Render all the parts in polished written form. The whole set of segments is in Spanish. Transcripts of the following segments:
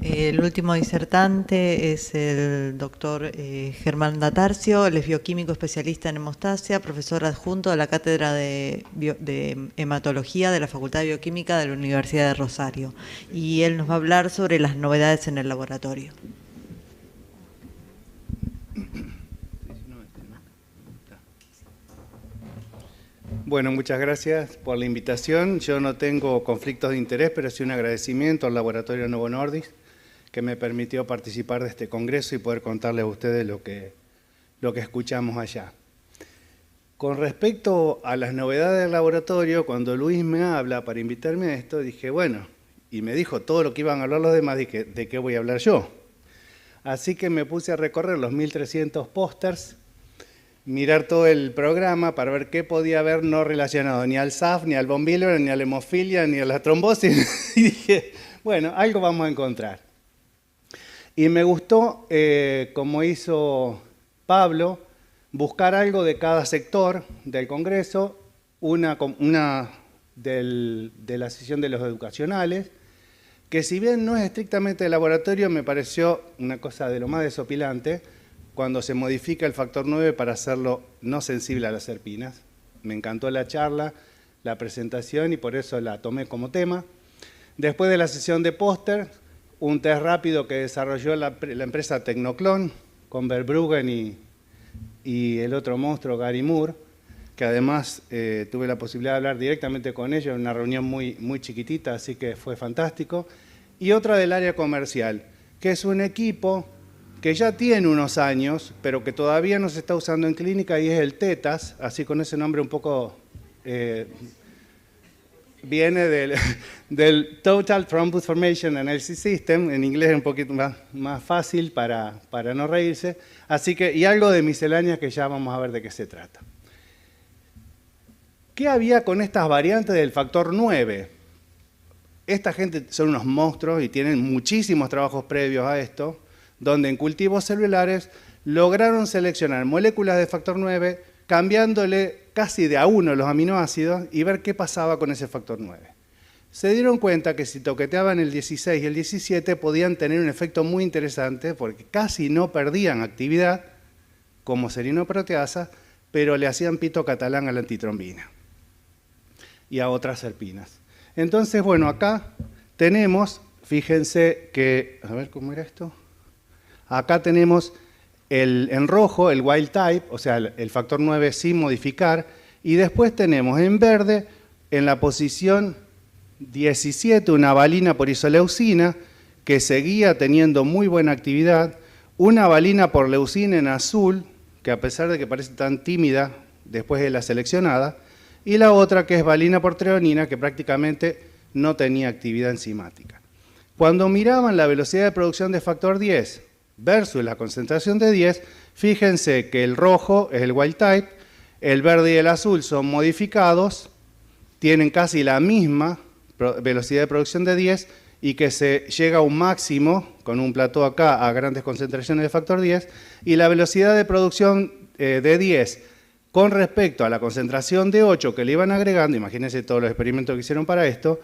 El último disertante es el doctor Germán Datarcio, él es bioquímico especialista en hemostasia, profesor adjunto de la Cátedra de Hematología de la Facultad de Bioquímica de la Universidad de Rosario. Y él nos va a hablar sobre las novedades en el laboratorio. Bueno, muchas gracias por la invitación. Yo no tengo conflictos de interés, pero sí un agradecimiento al Laboratorio Novo Nordisk, que me permitió participar de este congreso y poder contarles a ustedes lo que escuchamos allá. Con respecto a las novedades del laboratorio, cuando Luis me habla para invitarme a esto, dije, bueno, y me dijo todo lo que iban a hablar los demás, dije, ¿de qué voy a hablar yo? Así que me puse a recorrer los 1300 pósters, mirar todo el programa para ver qué podía haber no relacionado ni al SAF, ni al von Willebrand, ni a la hemofilia, ni a la trombosis. Y dije, bueno, algo vamos a encontrar. Y me gustó, como hizo Pablo, buscar algo de cada sector del Congreso, una de la sesión de los educacionales, que si bien no es estrictamente de laboratorio, me pareció una cosa de lo más desopilante, cuando se modifica el factor 9 para hacerlo no sensible a las serpinas. Me encantó la charla, la presentación y por eso la tomé como tema. Después de la sesión de póster, un test rápido que desarrolló la empresa Tecnoclon con Verbruggen y el otro monstruo Gary Moore, que además tuve la posibilidad de hablar directamente con ellos en una reunión muy chiquitita, así que fue fantástico. Y otra del área comercial, que es un equipo que ya tiene unos años, pero que todavía no se está usando en clínica, y es el TETAS, así con ese nombre un poco... viene del Total Thrombus Formation Analysis System, en inglés es un poquito más fácil para no reírse, así que, y algo de miscelánea que ya vamos a ver de qué se trata. ¿Qué había con estas variantes del factor 9? Esta gente son unos monstruos y tienen muchísimos trabajos previos a esto, donde en cultivos celulares lograron seleccionar moléculas de factor 9 cambiándole casi de a uno los aminoácidos y ver qué pasaba con ese factor 9. Se dieron cuenta que si toqueteaban el 16 y el 17 podían tener un efecto muy interesante porque casi no perdían actividad como serinoproteasa, pero le hacían pito catalán a la antitrombina y a otras serpinas. Entonces, bueno, acá tenemos, fíjense que, a ver cómo era esto, acá tenemos en rojo el wild type, o sea, el factor 9 sin modificar, y después tenemos en verde, en la posición 17, una valina por isoleucina, que seguía teniendo muy buena actividad, una valina por leucina en azul, que a pesar de que parece tan tímida, después de la seleccionada, y la otra que es valina por treonina, que prácticamente no tenía actividad enzimática. Cuando miraban la velocidad de producción de factor 10 versus la concentración de 10, fíjense que el rojo es el wild type, el verde y el azul son modificados, tienen casi la misma velocidad de producción de 10 y que se llega a un máximo, con un plató acá, a grandes concentraciones de factor 10, y la velocidad de producción de 10 con respecto a la concentración de 8 que le iban agregando, imagínense todos los experimentos que hicieron para esto,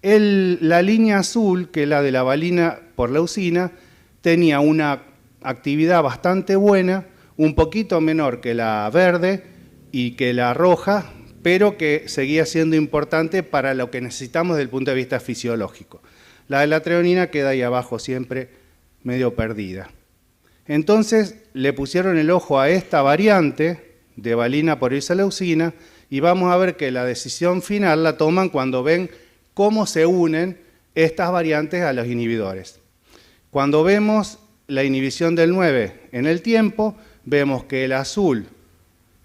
la línea azul, que es la de la valina por leucina, tenía una actividad bastante buena, un poquito menor que la verde y que la roja, pero que seguía siendo importante para lo que necesitamos desde el punto de vista fisiológico. La de la treonina queda ahí abajo siempre medio perdida. Entonces le pusieron el ojo a esta variante de valina por isoleucina y vamos a ver que la decisión final la toman cuando ven cómo se unen estas variantes a los inhibidores. Cuando vemos la inhibición del 9 en el tiempo, vemos que el azul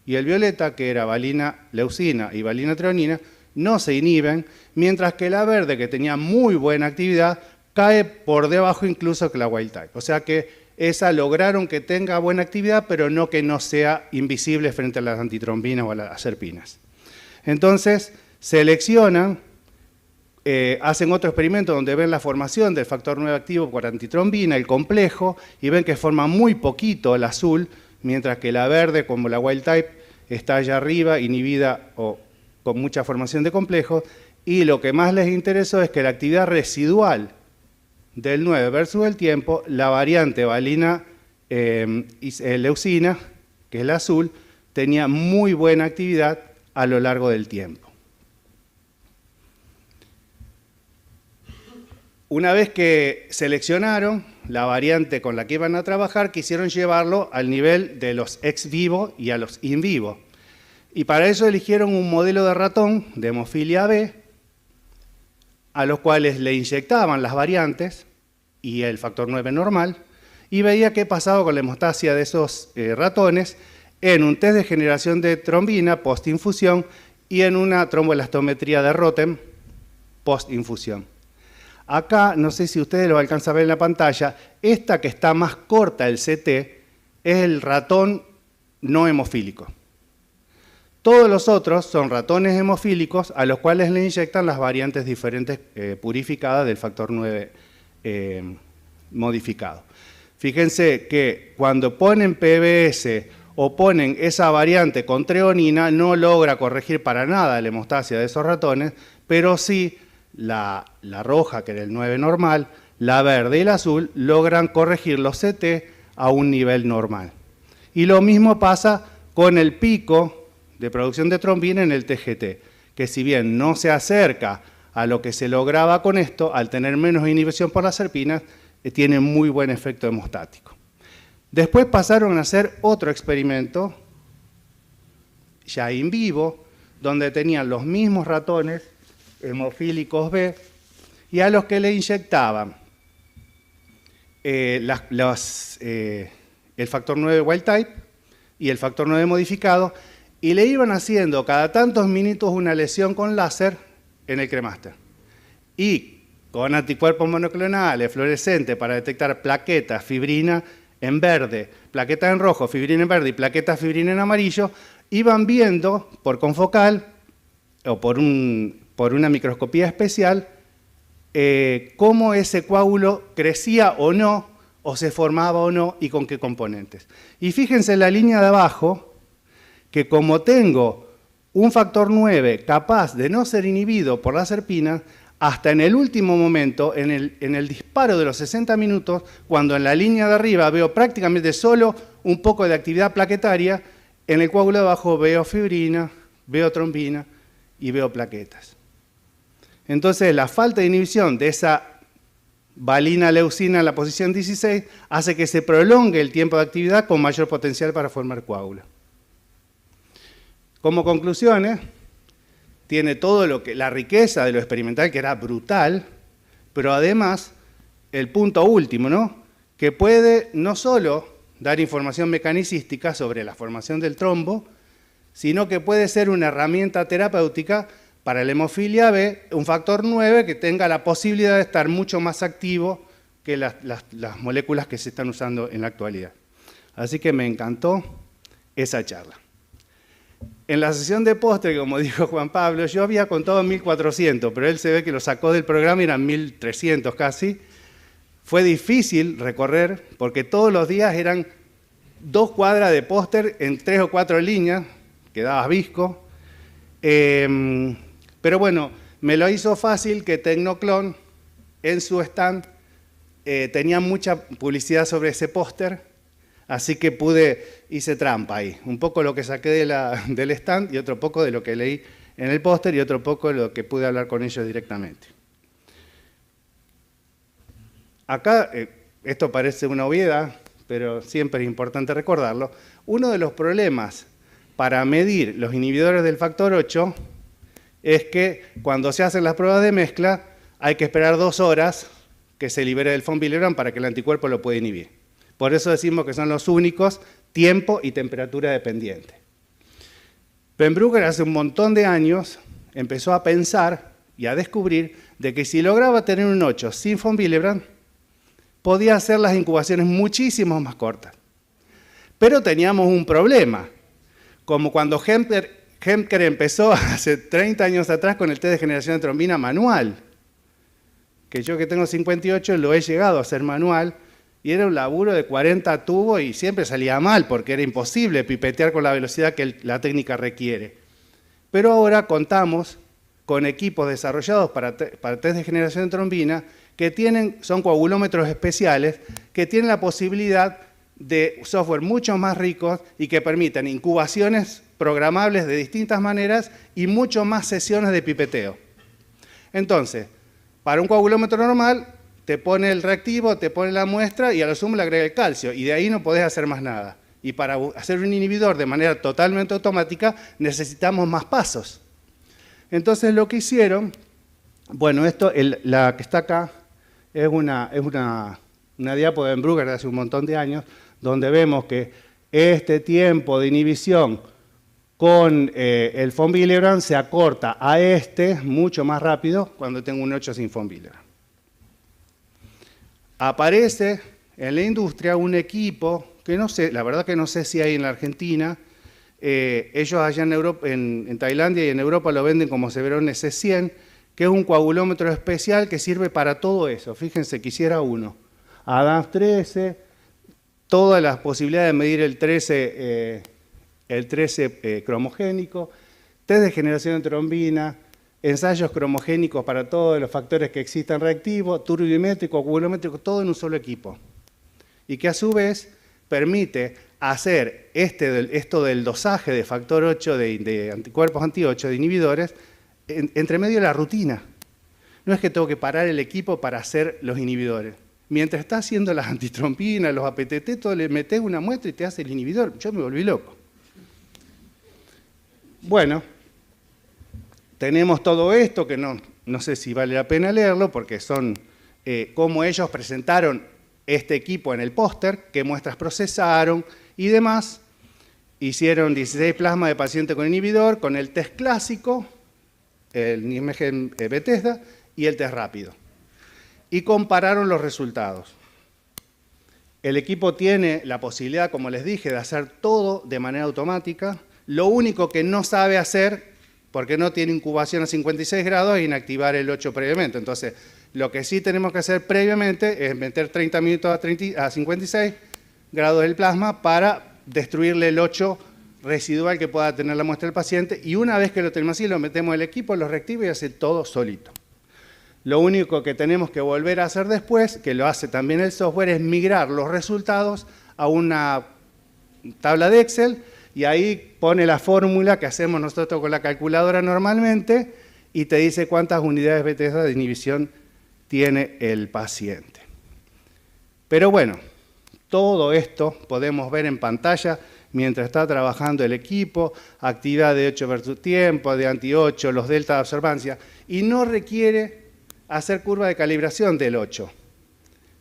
y el violeta, que era valina leucina y valina treonina, no se inhiben, mientras que la verde, que tenía muy buena actividad, cae por debajo incluso que la wild type. O sea que esa lograron que tenga buena actividad, pero no que no sea invisible frente a las antitrombinas o a las serpinas. Entonces, seleccionan, hacen otro experimento donde ven la formación del factor 9 activo por antitrombina, el complejo, y ven que forma muy poquito el azul, mientras que la verde, como la wild type, está allá arriba, inhibida o con mucha formación de complejos, y lo que más les interesó es que la actividad residual del 9 versus el tiempo, la variante valina leucina, que es la azul, tenía muy buena actividad a lo largo del tiempo. Una vez que seleccionaron la variante con la que iban a trabajar, quisieron llevarlo al nivel de los ex vivo y a los in vivo. Y para eso eligieron un modelo de ratón de hemofilia B, a los cuales le inyectaban las variantes y el factor 9 normal, y veía qué pasaba con la hemostasia de esos ratones en un test de generación de trombina post-infusión y en una tromboelastometría de Rotem post-infusión. Acá, no sé si ustedes lo alcanzan a ver en la pantalla, esta que está más corta, el CT, es el ratón no hemofílico. Todos los otros son ratones hemofílicos a los cuales le inyectan las variantes diferentes purificadas del factor 9 modificado. Fíjense que cuando ponen PBS o ponen esa variante con treonina, no logra corregir para nada la hemostasia de esos ratones, pero sí la roja, que era el 9 normal, la verde y la azul logran corregir los CT a un nivel normal. Y lo mismo pasa con el pico de producción de trombina en el TGT, que si bien no se acerca a lo que se lograba con esto, al tener menos inhibición por las serpinas, tiene muy buen efecto hemostático. Después pasaron a hacer otro experimento, ya in vivo, donde tenían los mismos ratones hemofílicos B, y a los que le inyectaban el factor 9 wild type y el factor 9 modificado, y le iban haciendo cada tantos minutos una lesión con láser en el cremaster. Y con anticuerpos monoclonales fluorescentes para detectar plaquetas, fibrina en verde, plaquetas en rojo, fibrina en verde y plaquetas fibrina en amarillo, iban viendo por confocal o por una microscopía especial cómo ese coágulo crecía o no, o se formaba o no, y con qué componentes. Y fíjense en la línea de abajo, que como tengo un factor 9 capaz de no ser inhibido por la serpina, hasta en el último momento, en el disparo de los 60 minutos, cuando en la línea de arriba veo prácticamente solo un poco de actividad plaquetaria, en el coágulo de abajo veo fibrina, veo trombina y veo plaquetas. Entonces, la falta de inhibición de esa valina leucina en la posición 16 hace que se prolongue el tiempo de actividad con mayor potencial para formar coágulo. Como conclusiones, tiene todo la riqueza de lo experimental, que era brutal, pero además el punto último, ¿no? Que puede no solo dar información mecanicística sobre la formación del trombo, sino que puede ser una herramienta terapéutica para la hemofilia B, un factor 9 que tenga la posibilidad de estar mucho más activo que las moléculas que se están usando en la actualidad. Así que me encantó esa charla. En la sesión de postre, como dijo Juan Pablo, yo había contado 1.400, pero él se ve que lo sacó del programa y eran 1.300 casi. Fue difícil recorrer porque todos los días eran 2 cuadras de póster en 3 o 4 líneas, quedabas visco. Pero bueno, me lo hizo fácil que Tecnoclon en su stand tenía mucha publicidad sobre ese póster. Así que hice trampa ahí, un poco lo que saqué del stand y otro poco de lo que leí en el póster y otro poco de lo que pude hablar con ellos directamente. Acá, esto parece una obviedad, pero siempre es importante recordarlo. Uno de los problemas para medir los inhibidores del factor 8 es que cuando se hacen las pruebas de mezcla hay que esperar 2 horas que se libere del von Willebrand para que el anticuerpo lo pueda inhibir. Por eso decimos que son los únicos tiempo y temperatura dependientes. Pembrugger hace un montón de años empezó a pensar y a descubrir de que si lograba tener un 8 sin von Willebrand, podía hacer las incubaciones muchísimo más cortas. Pero teníamos un problema, como cuando Hemker empezó hace 30 años atrás con el test de generación de trombina manual, que yo que tengo 58 lo he llegado a hacer manual, y era un laburo de 40 tubos y siempre salía mal porque era imposible pipetear con la velocidad que la técnica requiere. Pero ahora contamos con equipos desarrollados para test de generación de trombina que son coagulómetros especiales, que tienen la posibilidad de software mucho más ricos y que permiten incubaciones programables de distintas maneras y mucho más sesiones de pipeteo. Entonces, para un coagulómetro normal, te pone el reactivo, te pone la muestra y a lo sumo le agrega el calcio, y de ahí no podés hacer más nada. Y para hacer un inhibidor de manera totalmente automática, necesitamos más pasos. Entonces, lo que hicieron, bueno, la que está acá es una diapo de Brugger de hace un montón de años, donde vemos que este tiempo de inhibición con el von Willebrand se acorta a mucho más rápido cuando tengo un 8 sin von Willebrand. Aparece en la industria un equipo que no sé, la verdad que no sé si hay en la Argentina. Ellos allá en Tailandia y en Europa lo venden como Severon S100, que es un coagulómetro especial que sirve para todo eso. Fíjense, quisiera uno. ADAMS 13, todas las posibilidades de medir el 13 cromogénico, test de generación de trombina, ensayos cromogénicos para todos los factores que existan reactivos, turbimétrico, coagulométrico, todo en un solo equipo. Y que a su vez permite hacer esto del dosaje de factor 8 de anticuerpos anti-8, de inhibidores, entre medio de la rutina. No es que tengo que parar el equipo para hacer los inhibidores. Mientras está haciendo las antitrompinas, los APTT, todo le metes una muestra y te hace el inhibidor. Yo me volví loco. Bueno, tenemos todo esto que no sé si vale la pena leerlo porque son cómo ellos presentaron este equipo en el póster, qué muestras procesaron y demás. Hicieron 16 plasmas de paciente con inhibidor, con el test clásico, el Nijmegen Bethesda y el test rápido. Y compararon los resultados. El equipo tiene la posibilidad, como les dije, de hacer todo de manera automática. Lo único que no sabe hacer, porque no tiene incubación a 56 grados, es inactivar el 8 previamente. Entonces, lo que sí tenemos que hacer previamente es meter 30 minutos a 56 grados del plasma para destruirle el 8 residual que pueda tener la muestra del paciente. Y una vez que lo tenemos así, lo metemos al equipo, lo reactiva y hace todo solito. Lo único que tenemos que volver a hacer después, que lo hace también el software, es migrar los resultados a una tabla de Excel y ahí pone la fórmula que hacemos nosotros con la calculadora normalmente y te dice cuántas unidades Bethesda de inhibición tiene el paciente. Pero bueno, todo esto podemos ver en pantalla mientras está trabajando el equipo, actividad de 8 versus tiempo, de anti-8, los deltas de observancia, y no requiere hacer curva de calibración del 8,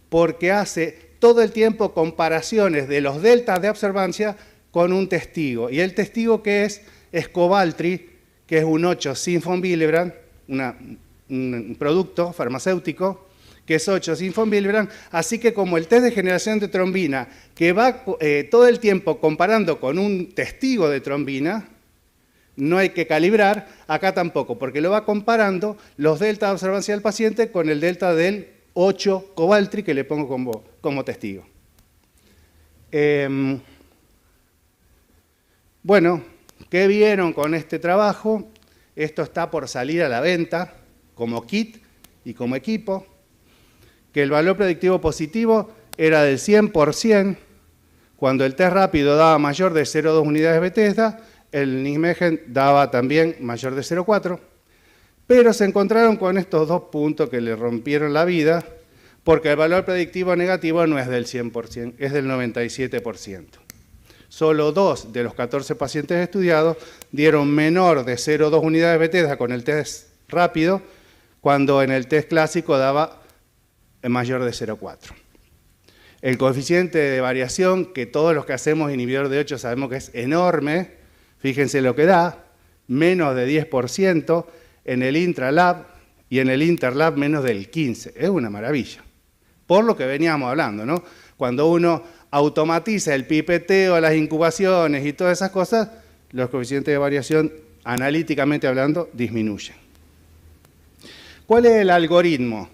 porque hace todo el tiempo comparaciones de los deltas de observancia con un testigo. Y el testigo que es Cobaltri, que es un 8 sin von Willebrand, un producto farmacéutico, que es 8 sin von Willebrand. Así que como el test de generación de trombina, que va todo el tiempo comparando con un testigo de trombina, no hay que calibrar, acá tampoco, porque lo va comparando los deltas de observancia del paciente con el delta del 8 Cobaltri que le pongo como testigo. Bueno, ¿qué vieron con este trabajo? Esto está por salir a la venta como kit y como equipo, que el valor predictivo positivo era del 100%, cuando el test rápido daba mayor de 0,2 unidades Bethesda, el Nijmegen daba también mayor de 0,4, pero se encontraron con estos dos puntos que le rompieron la vida, porque el valor predictivo negativo no es del 100%, es del 97%. Solo 2 de los 14 pacientes estudiados dieron menor de 0,2 unidades Bethesda con el test rápido, cuando en el test clásico daba mayor de 0,4. El coeficiente de variación, que todos los que hacemos inhibidor de 8 sabemos que es enorme, fíjense lo que da, menos de 10% en el intralab y en el interlab menos del 15%. Es una maravilla. Por lo que veníamos hablando, ¿no? Cuando uno automatiza el pipeteo, las incubaciones y todas esas cosas, los coeficientes de variación, analíticamente hablando, disminuyen. ¿Cuál es el algoritmo?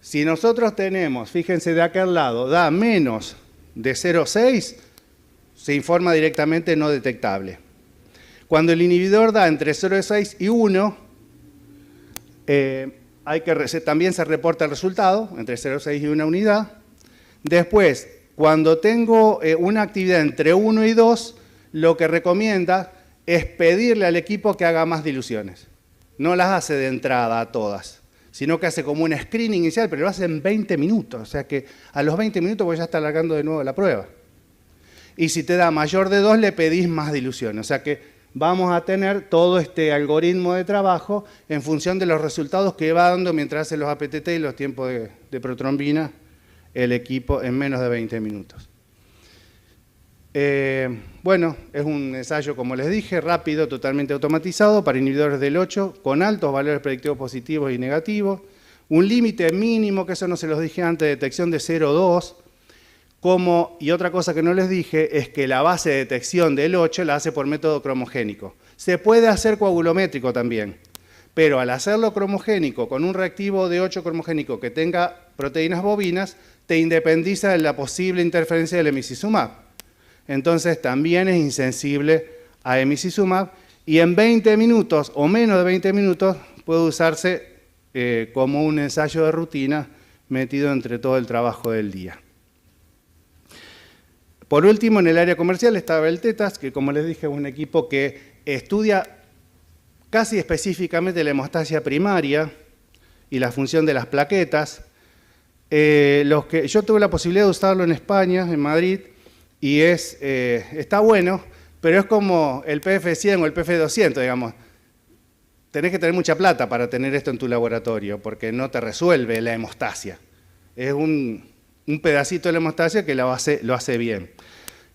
Si nosotros tenemos, fíjense de aquel lado, da menos de 0,6, se informa directamente no detectable. Cuando el inhibidor da entre 0,6 y 1, también se reporta el resultado, entre 0,6 y 1 unidad. Después, cuando tengo una actividad entre 1 y 2, lo que recomienda es pedirle al equipo que haga más diluciones. No las hace de entrada a todas, sino que hace como un screening inicial, pero lo hace en 20 minutos. O sea que a los 20 minutos voy a estar largando de nuevo la prueba. Y si te da mayor de 2, le pedís más diluciones. O sea que vamos a tener todo este algoritmo de trabajo en función de los resultados que va dando mientras hace los APTT y los tiempos de protrombina el equipo en menos de 20 minutos. Bueno, es un ensayo, como les dije, rápido, totalmente automatizado para inhibidores del 8, con altos valores predictivos positivos y negativos, un límite mínimo, que eso no se los dije antes, de detección de 0,2, y otra cosa que no les dije es que la base de detección del 8 la hace por método cromogénico. Se puede hacer coagulométrico también, pero al hacerlo cromogénico, con un reactivo de 8 cromogénico que tenga proteínas bovinas, te independiza de la posible interferencia del emicizumab. Entonces también es insensible a emicizumab y en 20 minutos o menos de 20 minutos puede usarse como un ensayo de rutina metido entre todo el trabajo del día. Por último, en el área comercial está Beltetas, que como les dije es un equipo que estudia casi específicamente la hemostasia primaria y la función de las plaquetas. Yo tuve la posibilidad de usarlo en España, en Madrid, y está bueno, pero es como el PF100 o el PF200, digamos. Tenés que tener mucha plata para tener esto en tu laboratorio, porque no te resuelve la hemostasia. Es un pedacito de la hemostasia que lo hace bien.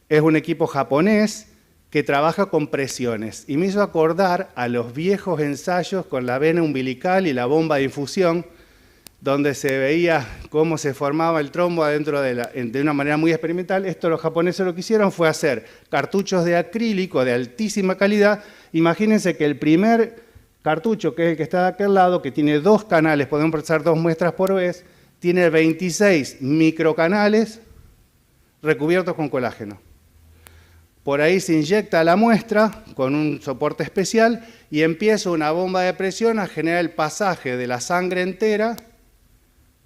Es un equipo japonés que trabaja con presiones, y me hizo acordar a los viejos ensayos con la vena umbilical y la bomba de infusión, donde se veía cómo se formaba el trombo adentro de una manera muy experimental. Esto los japoneses lo que hicieron fue hacer cartuchos de acrílico de altísima calidad. Imagínense que el primer cartucho, que es el que está de aquel lado, que tiene 2 canales, podemos procesar 2 muestras por vez, tiene 26 microcanales recubiertos con colágeno. Por ahí se inyecta la muestra con un soporte especial y empieza una bomba de presión a generar el pasaje de la sangre entera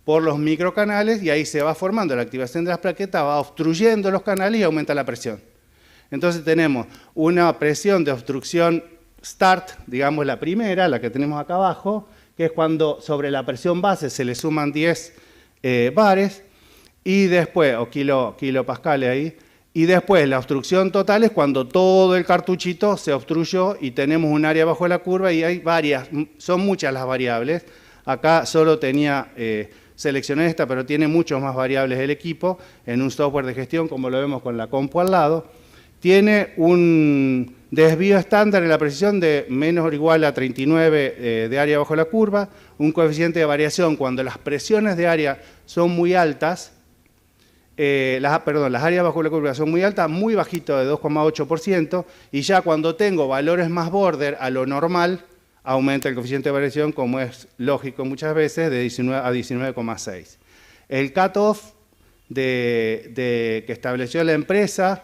por los microcanales, y ahí se va formando la activación de las plaquetas, va obstruyendo los canales y aumenta la presión. Entonces tenemos una presión de obstrucción start, digamos la primera, la que tenemos acá abajo, que es cuando sobre la presión base se le suman 10 bares, y después, o kilopascales ahí, y después la obstrucción total es cuando todo el cartuchito se obstruyó y tenemos un área bajo la curva, y hay varias, son muchas las variables. Acá solo seleccioné esta, pero tiene muchos más variables el equipo en un software de gestión, como lo vemos con la compu al lado. Tiene un desvío estándar en la precisión de menos o igual a 39 de área bajo la curva, un coeficiente de variación cuando las presiones de área son muy altas, las áreas bajo la curva son muy altas, muy bajito de 2,8%, y ya cuando tengo valores más border a lo normal, aumenta el coeficiente de variación, como es lógico muchas veces, de 19 a 19,6. El cutoff que estableció la empresa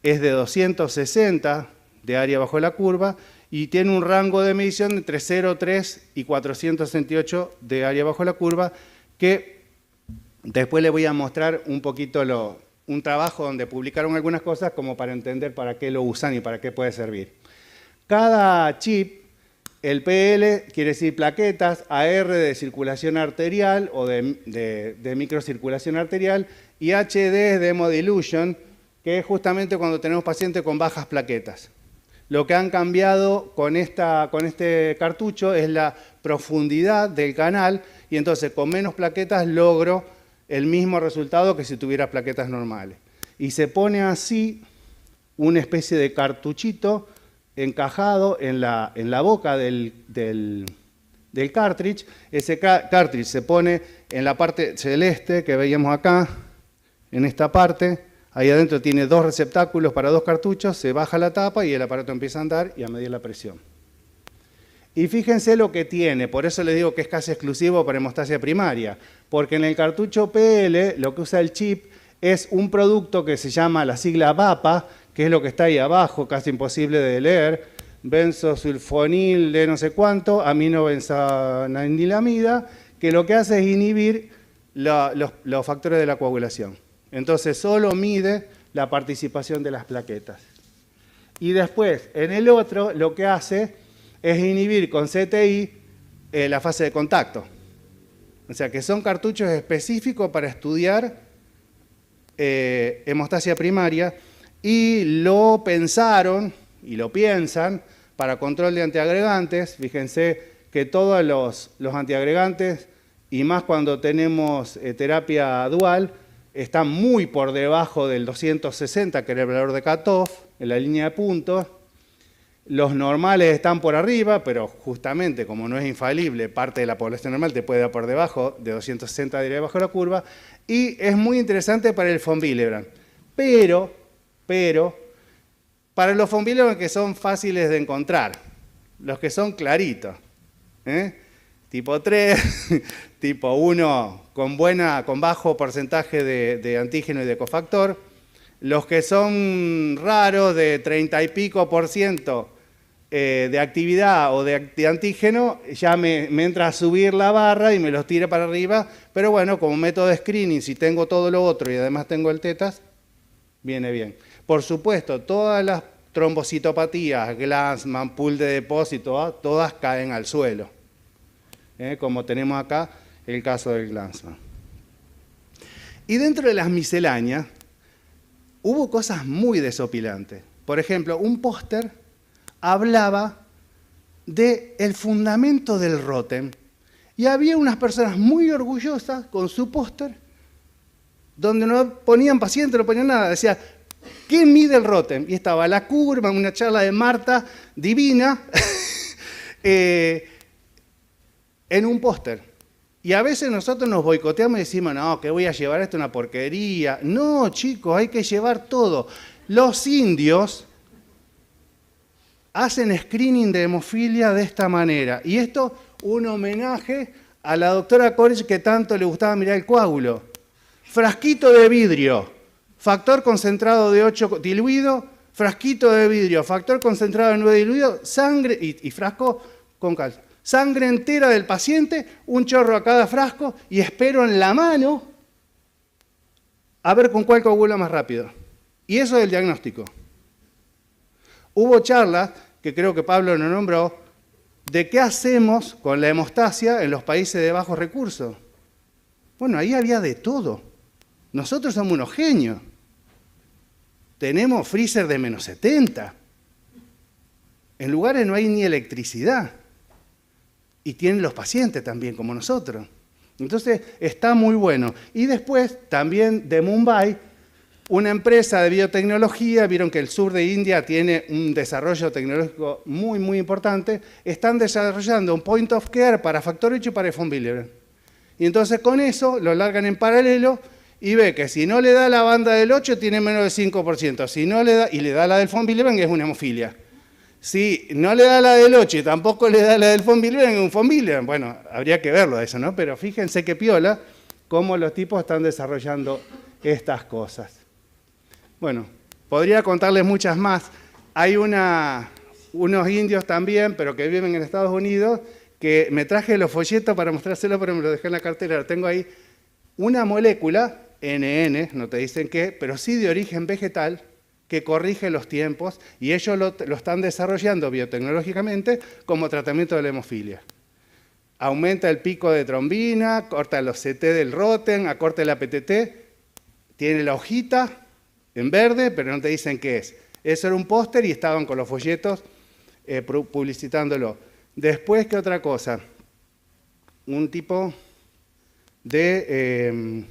es de 260 de área bajo la curva y tiene un rango de medición entre 0,3 y 468 de área bajo la curva, que después les voy a mostrar un poquito un trabajo donde publicaron algunas cosas como para entender para qué lo usan y para qué puede servir. Cada chip, el PL quiere decir plaquetas, AR de circulación arterial o de microcirculación arterial, y HD es de hemodilution, que es justamente cuando tenemos pacientes con bajas plaquetas. Lo que han cambiado con este cartucho es la profundidad del canal, y entonces con menos plaquetas logro el mismo resultado que si tuviera plaquetas normales. Y se pone así una especie de cartuchito encajado en la boca del cartridge. Ese cartridge se pone en la parte celeste que veíamos acá, en esta parte. Ahí adentro tiene 2 receptáculos para 2 cartuchos, se baja la tapa y el aparato empieza a andar y a medir la presión. Y fíjense lo que tiene, por eso les digo que es casi exclusivo para hemostasia primaria, porque en el cartucho PL lo que usa el chip es un producto que se llama la sigla VAPA, que es lo que está ahí abajo, casi imposible de leer, benzosulfonil de no sé cuánto, aminobenzanadilamida, que lo que hace es inhibir los factores de la coagulación. Entonces solo mide la participación de las plaquetas. Y después, en el otro, lo que hace es inhibir con CTI la fase de contacto. O sea, que son cartuchos específicos para estudiar hemostasia primaria, y lo pensaron, y lo piensan, para control de antiagregantes. Fíjense que todos los antiagregantes, y más cuando tenemos terapia dual, están muy por debajo del 260, que era el valor de cutoff, en la línea de puntos. Los normales están por arriba, pero justamente como no es infalible, parte de la población normal te puede dar por debajo de 260 de debajo de la curva, y es muy interesante para el von Willebrand. Pero, para los von Willebrand que son fáciles de encontrar, los que son claritos, tipo 3, tipo 1 con bajo porcentaje de antígeno y de cofactor, los que son raros de 30 y pico % de actividad o de antígeno, ya me entra a subir la barra y me los tira para arriba, pero bueno, como método de screening, si tengo todo lo otro y además tengo el tetas, viene bien. Por supuesto, todas las trombocitopatías, Glanzmann, pool de depósito, todas caen al suelo, como tenemos acá el caso del Glanzmann. Y dentro de las misceláneas, hubo cosas muy desopilantes. Por ejemplo, un póster hablaba del fundamento del Rotem, y había unas personas muy orgullosas con su póster, donde no ponían paciente, no ponían nada, decía, ¿qué mide el Rotem? Y estaba la curva, una charla de Marta divina, en un póster. Y a veces nosotros nos boicoteamos y decimos, no, que voy a llevar esto una porquería. No, chicos, hay que llevar todo. Los indios hacen screening de hemofilia de esta manera. Y esto, un homenaje a la doctora Corich, que tanto le gustaba mirar el coágulo. Frasquito de vidrio, factor concentrado de 8 diluido, frasquito de vidrio, factor concentrado de 9 diluido, sangre y frasco con calcio. Sangre entera del paciente, un chorro a cada frasco, y espero en la mano a ver con cuál coagula más rápido. Y eso es el diagnóstico. Hubo charlas, que creo que Pablo nos nombró, de qué hacemos con la hemostasia en los países de bajos recursos. Bueno, ahí había de todo. Nosotros somos unos genios. Tenemos freezer de menos 70. En lugares no hay ni electricidad. Y tienen los pacientes también, como nosotros. Entonces, está muy bueno. Y después, también de Mumbai, una empresa de biotecnología, vieron que el sur de India tiene un desarrollo tecnológico muy, muy importante, están desarrollando un point of care para factor 8 y para von Willebrand. Y entonces con eso lo largan en paralelo y ve que si no le da la banda del 8 tiene menos del 5%, si no le da, y le da la del von Willebrand, que es una hemofilia. Si no le da la del 8 y tampoco le da la del von Willebrand, es un von Willebrand. Bueno, habría que verlo eso, ¿no? Pero fíjense qué piola cómo los tipos están desarrollando estas cosas. Bueno, podría contarles muchas más. Hay unos indios también, pero que viven en Estados Unidos, que me traje los folletos para mostrárselo, pero me lo dejé en la cartera. Lo tengo ahí. Una molécula, NN, no te dicen qué, pero sí de origen vegetal, que corrige los tiempos, y ellos lo están desarrollando biotecnológicamente como tratamiento de la hemofilia. Aumenta el pico de trombina, corta los CT del Rotem, acorta la PTT, tiene la hojita en verde, pero no te dicen qué es. Eso era un póster y estaban con los folletos publicitándolo. Después, ¿qué otra cosa? Un tipo de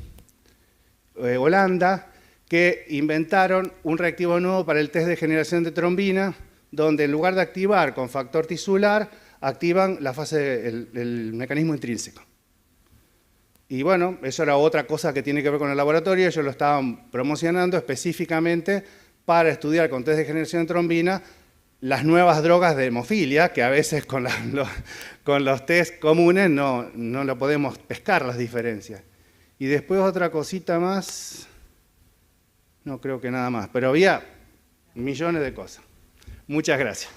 Holanda, que inventaron un reactivo nuevo para el test de generación de trombina, donde en lugar de activar con factor tisular, activan la fase, el mecanismo intrínseco. Y bueno, eso era otra cosa que tiene que ver con el laboratorio. Ellos lo estaban promocionando específicamente para estudiar con test de generación de trombina las nuevas drogas de hemofilia, que a veces con los test comunes no lo podemos pescar las diferencias. Y después otra cosita más. No creo que nada más, pero había millones de cosas. Muchas gracias.